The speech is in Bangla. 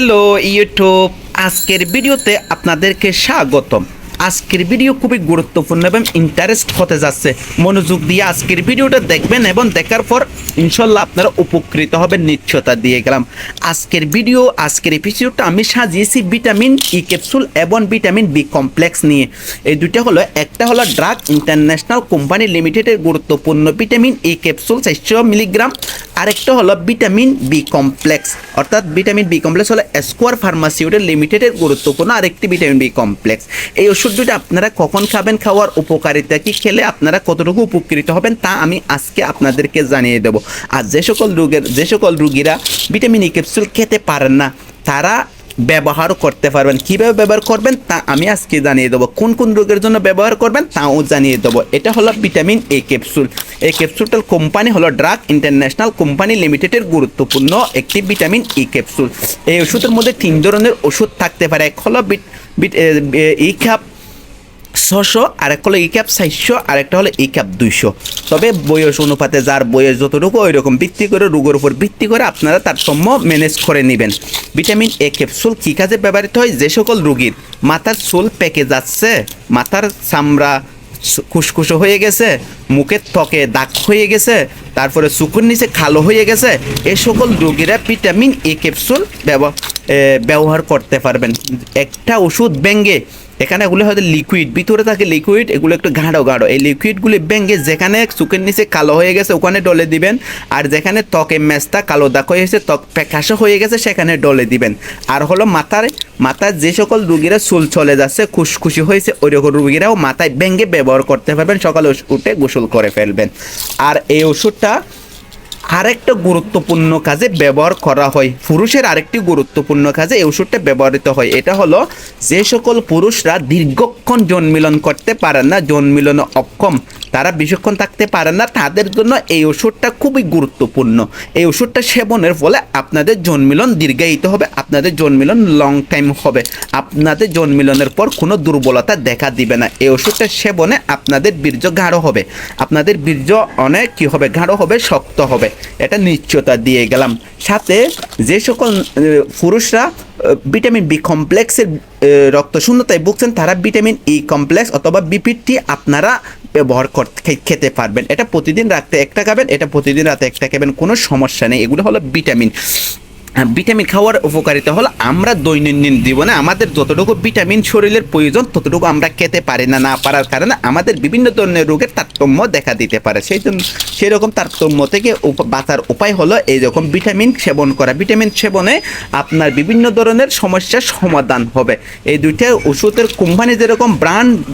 হ্যালো ইউটিউব, আজকের ভিডিওতে আপনাদেরকে স্বাগতম। আজকের ভিডিও খুবই গুরুত্বপূর্ণ এবং ইন্টারেস্ট হতে যাচ্ছে। মনোযোগ দিয়ে আজকের ভিডিওটা দেখবেন এবং দেখার পর ইনশাল্লাহ আপনারা উপকৃত হবেন, নিশ্চয়তা দিয়ে গেলাম। আজকের এপিসোডটা আমি সাজিয়েছি ভিটামিন ই ক্যাপসুল এবং ভিটামিন বি কমপ্লেক্স নিয়ে। এই দুইটা হলো, একটা হলো ড্রাগ ইন্টারন্যাশনাল কোম্পানি লিমিটেডের গুরুত্বপূর্ণ ভিটামিন ই ক্যাপসুল 400 মিলিগ্রাম, আরেকটা হলো ভিটামিন বি কমপ্লেক্স, অর্থাৎ ভিটামিন বি কমপ্লেক্স হলো স্কোয়ার ফার্মাসিউটিক্যাল লিমিটেডের গুরুত্বপূর্ণ আরেকটি ভিটামিন বি কমপ্লেক্স। এই ওষুধ দুটো আপনারা কখন খাবেন, খাওয়ার উপকারিতা কি, খেলে আপনারা কতটুকু উপকৃত হবেন তা আমি আজকে আপনাদেরকে জানিয়ে দেবো। আর যে সকল রোগীরা ভিটামিন ই ক্যাপসুল খেতে পারেন না তারা ব্যবহার করতে পারবেন। কীভাবে ব্যবহার করবেন তা আমি আজকে জানিয়ে দেবো। কোন কোন রোগের জন্য ব্যবহার করবেন তাও জানিয়ে দেবো। এটা হলো ভিটামিন এ ক্যাপসুল। এই ক্যাপসুলটার কোম্পানি হলো ড্রাগ ইন্টারন্যাশনাল কোম্পানি লিমিটেডের গুরুত্বপূর্ণ একটি ভিটামিন ই ক্যাপসুল। এই ওষুধের মধ্যে 3 ধরনের ওষুধ থাকতে পারে। এক হলো ই ক্যাপ 600, আরেক হলো ই ক্যাপ 400, আরেকটা হলো ই ক্যাপ 200। তবে বয়স অনুপাতে যার বয়স যতটুকু ওই রকম ভিত্তি করে, রোগের উপর ভিত্তি করে আপনারা তারতম্য ম্যানেজ করে নেবেন। ভিটামিন এ ক্যাপসুল কী কাজে ব্যবহৃত হয়? যে সকল রোগীর মাথার চুল পেকে যাচ্ছে, মাথার চামড়া খুসখুসো হয়ে গেছে, মুখের ত্বকে দাগ হয়ে গেছে, তারপরে চোখের নিচে কালো হয়ে গেছে, এই সকল রোগীরা ভিটামিন এ ক্যাপসুল ব্যবহার করতে পারবেন। একটা ওষুধ ব্যাঙ্গে, এখানে এগুলো হয়তো লিকুইড ভিতরে থাকে, লিকুইড এগুলো একটু গাঢ় এই লিকুইডগুলি ব্যাঙ্গে যেখানে চোখের নিচে কালো হয়ে গেছে ওখানে ডলে দিবেন, আর যেখানে ত্বকে মেস্তা কালো দাগ হয়ে গেছে, ত্বক প্যাকাশো হয়ে গেছে সেখানে ডলে দিবেন। আর হলো মাথার যে সকল রুগীরা চুল চলে যাচ্ছে, খুশখুশি হয়েছে, ওই রকম রুগীরাও মাথায় ব্যাঙ্গে ব্যবহার করতে পারবেন। সকালে উঠে গোসল করে ফেলবেন। আর এই ওষুধটা আরেকটা গুরুত্বপূর্ণ কাজে ব্যবহার করা হয়। পুরুষের আরেকটি গুরুত্বপূর্ণ কাজে এই ওষুধটা ব্যবহৃত হয়। এটা হলো যে সকল পুরুষরা দীর্ঘক্ষণ জন্মিলন করতে পারেন না, জন্মিলনে অক্ষম, তারা বেশিক্ষণ থাকতে পারেন না, তাদের জন্য এই ওষুধটা খুবই গুরুত্বপূর্ণ। এই ওষুধটা সেবনের ফলে আপনাদের জন্মিলন দীর্ঘায়িত হবে, আপনাদের জন্মিলন লং টাইম হবে, আপনাদের জন্মিলনের পর কোনো দুর্বলতা দেখা দিবে না। এই ওষুধটা সেবনে আপনাদের বীর্য গাঢ় হবে, আপনাদের বীর্য অনেক কী হবে, গাঢ় হবে, শক্ত হবে, এটা নিশ্চয়তা দিয়ে গেলাম। সাথে যে সকল পুরুষরা ভিটামিন বি কমপ্লেক্সের রক্তশূন্যতায় ভুগছেন তারা ভিটামিন ই কমপ্লেক্স অথবা বিপিটি আপনারা ব্যবহার খেতে পারবেন। এটা প্রতিদিন রাতে একটা খাবেন, এটা প্রতিদিন রাতে একটা খাবেন, কোনো সমস্যা নেই। এগুলো হলো ভিটামিন খাওয়ার উপকারিতা হলো আমরা দৈনন্দিন জীবনে আমাদের যতটুকু ভিটামিন শরীরের প্রয়োজন ততটুকু আমরা খেতে পারি না পারার কারণে আমাদের বিভিন্ন ধরনের রোগের তারতম্য দেখা দিতে পারে। সেই রকম তারতম্য থেকে বাঁচার উপায় হলো এই রকম ভিটামিন সেবন করা। ভিটামিন সেবনে আপনার বিভিন্ন ধরনের সমস্যার সমাধান হবে। এই দুইটা ওষুধের কোম্পানি যেরকম ব্র্যান্ড